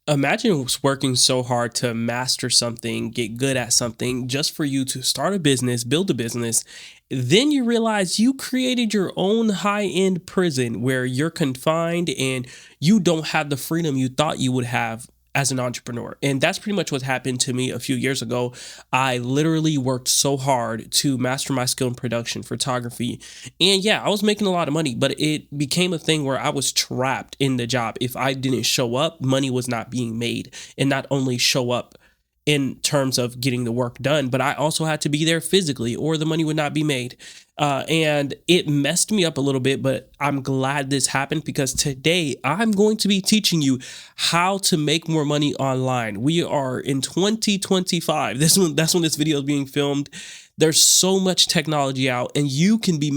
Imagine working so hard to master something, get good at something, just for you to start a business, build a business. Then you realize you created your own high end prison where you're confined and you don't have the freedom you thought you would have as an entrepreneur. And that's pretty much what happened to me a few years ago. I literally worked so hard to master my skill in production, photography, and yeah, I was making a lot of money, but it became a thing where I was trapped in the job. If I didn't show up, money was not being made. And not only show up in terms of getting the work done, but I also had to be there physically or the money would not be made. And it messed me up a little bit, but I'm glad this happened because today I'm going to be teaching you how to make more money online. We are in 2025. That's when this video is being filmed. There's so much technology out and you can be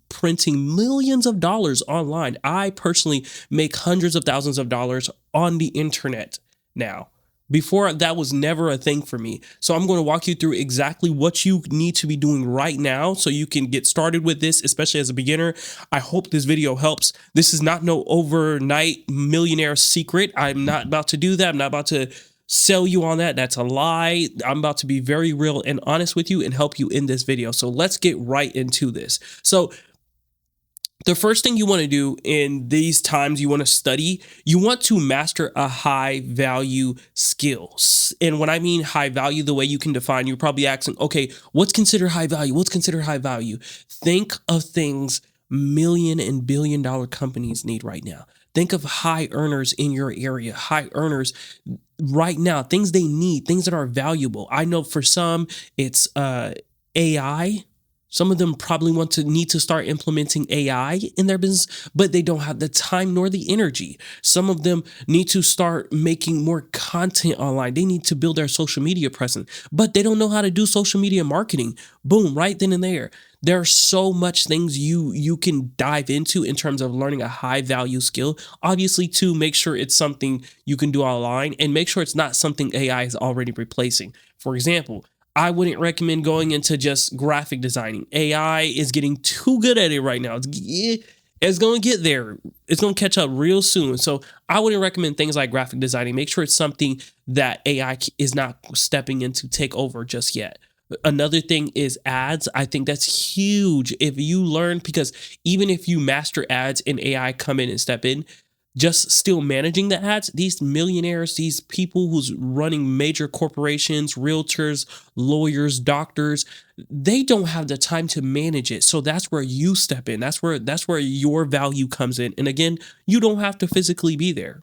printing millions of dollars online. I personally make hundreds of thousands of dollars on the internet now. Before, that was never a thing for me. So I'm going to walk you through exactly what you need to be doing right now so you can get started with this, especially as a beginner. I hope this video helps. This is not no overnight millionaire secret. I'm not about to do that. I'm not about to sell you on that. That's a lie. I'm about to be very real and honest with you and help you in this video. So let's get right into this. So the first thing you want to do in these times you want to study, you want to master a high value skills. And when I mean high value, the way you can define, you're probably asking, okay, what's considered high value? What's considered high value? Think of things million and billion dollar companies need right now. Think of high earners in your area, high earners right now, things they need, things that are valuable. I know for some it's AI. Some of them probably need to start implementing AI in their business, but they don't have the time nor the energy. Some of them need to start making more content online. They need to build their social media presence, but they don't know how to do social media marketing. Boom, right then and there. There are so much things you can dive into in terms of learning a high value skill. Obviously, to make sure it's something you can do online and make sure it's not something AI is already replacing. For example, I wouldn't recommend going into just graphic designing. AI is getting too good at it right now. It's going to get there. It's going to catch up real soon. So I wouldn't recommend things like graphic designing. Make sure it's something that AI is not stepping in to take over just yet. Another thing is ads. I think that's huge. If you learn, because even if you master ads and AI come in and step in, just still managing the ads, these millionaires, these people who's running major corporations, realtors, lawyers, doctors, they don't have the time to manage it. So that's where you step in. That's where your value comes in. And again, you don't have to physically be there.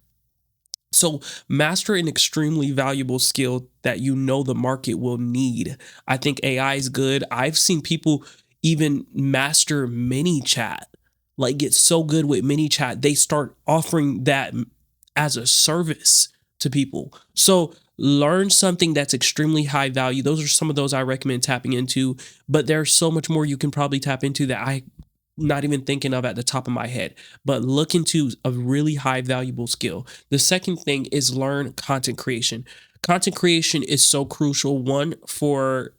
So master an extremely valuable skill that you know the market will need. I think AI is good. I've seen people even master mini chat, like get so good with mini chat, they start offering that as a service to people. So learn something that's extremely high value. Those are some of those I recommend tapping into, but there's so much more you can probably tap into that I not even thinking of at the top of my head, but look into a really high valuable skill. The second thing is learn content creation. Content creation is so crucial, one, for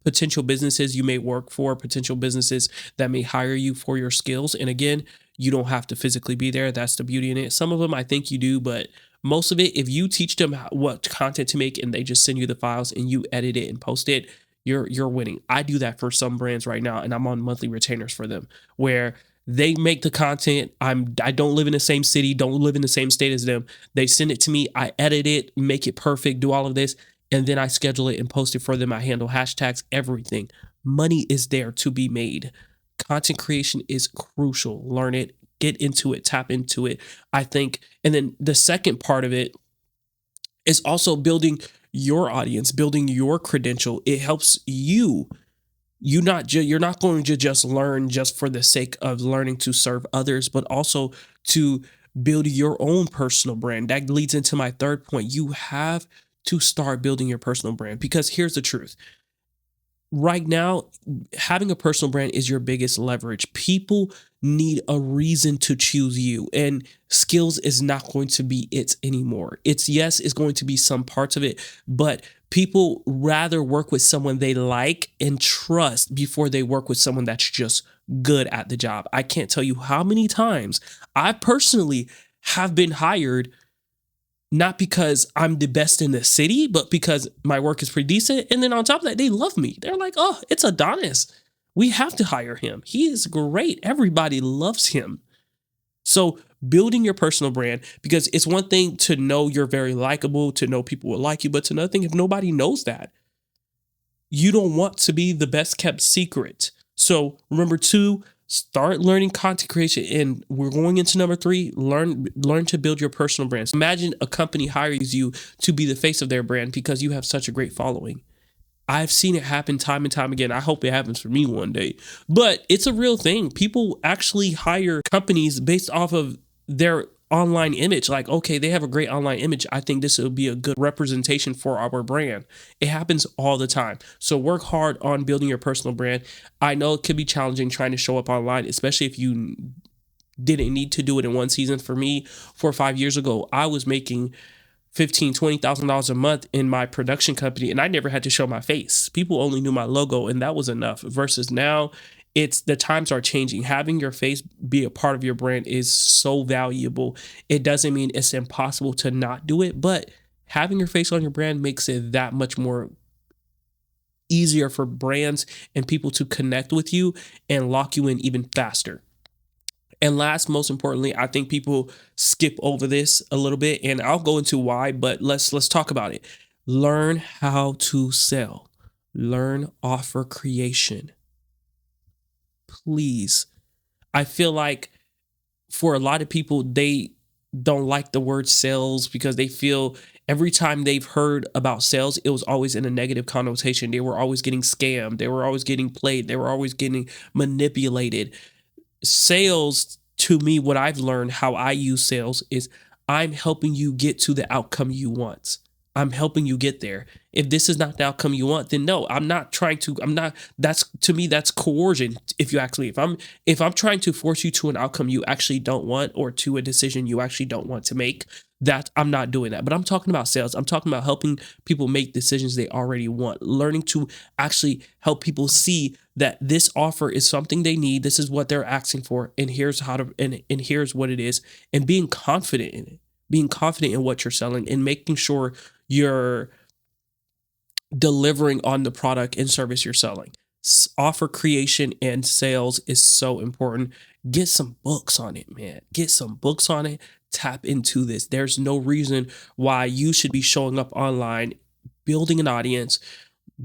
potential businesses you may work for, potential businesses that may hire you for your skills. And again, you don't have to physically be there. That's the beauty in it. Some of them I think you do, but most of it, if you teach them what content to make and they just send you the files and you edit it and post it, you're winning. I do that for some brands right now, and I'm on monthly retainers for them where they make the content. I don't live in the same city, don't live in the same state as them. They send it to me, I edit it, make it perfect, do all of this, and then I schedule it and post it for them. I handle hashtags, everything. Money is there to be made. Content creation is crucial. Learn it, get into it, tap into it. I think, and then the second part of it is also building your audience, building your credential. It helps you. You're not going to just learn just for the sake of learning to serve others, but also to build your own personal brand. That leads into my third point. You have to start building your personal brand, because here's the truth. Right now, having a personal brand is your biggest leverage. People need a reason to choose you, and skills is not going to be it anymore. Yes, it's going to be some parts of it, but people rather work with someone they like and trust before they work with someone that's just good at the job. I can't tell you how many times I personally have been hired not because I'm the best in the city, but because my work is pretty decent. And then on top of that, they love me. They're like, oh, it's Adonis. We have to hire him. He is great. Everybody loves him. So building your personal brand, because it's one thing to know you're very likable, to know people will like you, but it's another thing if nobody knows that. You don't want to be the best kept secret. So remember to start learning content creation, and we're going into number 3, learn to build your personal brand. So imagine a company hires you to be the face of their brand because you have such a great following. I've seen it happen time and time again. I hope it happens for me one day. But it's a real thing. People actually hire companies based off of their online image. Like, okay, they have a great online image. I think this will be a good representation for our brand. It happens all the time. So work hard on building your personal brand. I know it can be challenging trying to show up online, especially if you didn't need to do it in one season. For me, 4 or 5 years ago, I was making $15,000-$20,000 a month in my production company, and I never had to show my face. People only knew my logo, and that was enough. Versus now, it's the times are changing. Having your face be a part of your brand is so valuable. It doesn't mean it's impossible to not do it, but having your face on your brand makes it that much more easier for brands and people to connect with you and lock you in even faster. And last, most importantly, I think people skip over this a little bit, and I'll go into why, but let's talk about it. Learn how to sell. Learn offer creation. Please. I feel like for a lot of people, they don't like the word sales because they feel every time they've heard about sales, it was always in a negative connotation. They were always getting scammed. They were always getting played. They were always getting manipulated. Sales, to me, what I've learned how I use sales is I'm helping you get to the outcome you want. I'm helping you get there. If this is not the outcome you want, then no, I'm not, that's, to me, that's coercion. If you actually, if I'm trying to force you to an outcome you actually don't want, or to a decision you actually don't want to make, that I'm not doing that. But I'm talking about sales. I'm talking about helping people make decisions they already want, learning to actually help people see that this offer is something they need. This is what they're asking for. And here's how to, and here's what it is. And being confident in it, being confident in what you're selling, and making sure you're delivering on the product and service you're selling. Offer creation and sales is so important. Get some books on it, man. Get some books on it. Tap into this. There's no reason why you should be showing up online, building an audience,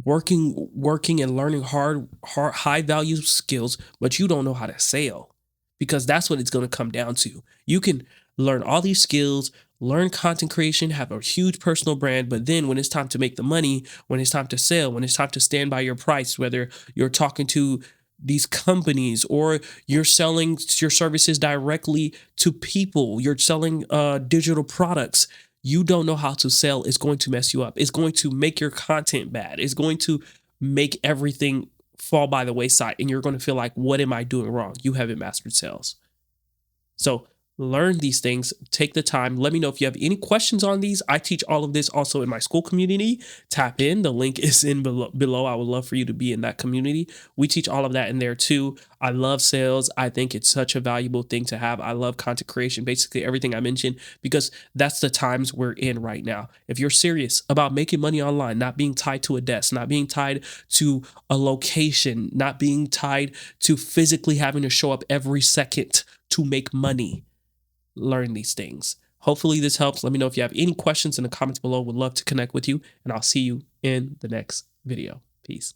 working and learning hard high value skills, but you don't know how to sell, because that's what it's going to come down to. You can learn all these skills, learn content creation, have a huge personal brand, but then when it's time to make the money, when it's time to sell, when it's time to stand by your price, whether you're talking to these companies or you're selling your services directly to people, you're selling digital products, you don't know how to sell, it's going to mess you up. It's going to make your content bad. It's going to make everything fall by the wayside, and you're going to feel like, what am I doing wrong? You haven't mastered sales. So learn these things, take the time. Let me know if you have any questions on these. I teach all of this also in my school community. Tap in. The link is in below. I would love for you to be in that community. We teach all of that in there too. I love sales. I think it's such a valuable thing to have. I love content creation, basically everything I mentioned, because that's the times we're in right now. If you're serious about making money online, not being tied to a desk, not being tied to a location, not being tied to physically having to show up every second to make money, learn these things. Hopefully this helps. Let me know if you have any questions in the comments below. Would love to connect with you, and I'll see you in the next video. Peace.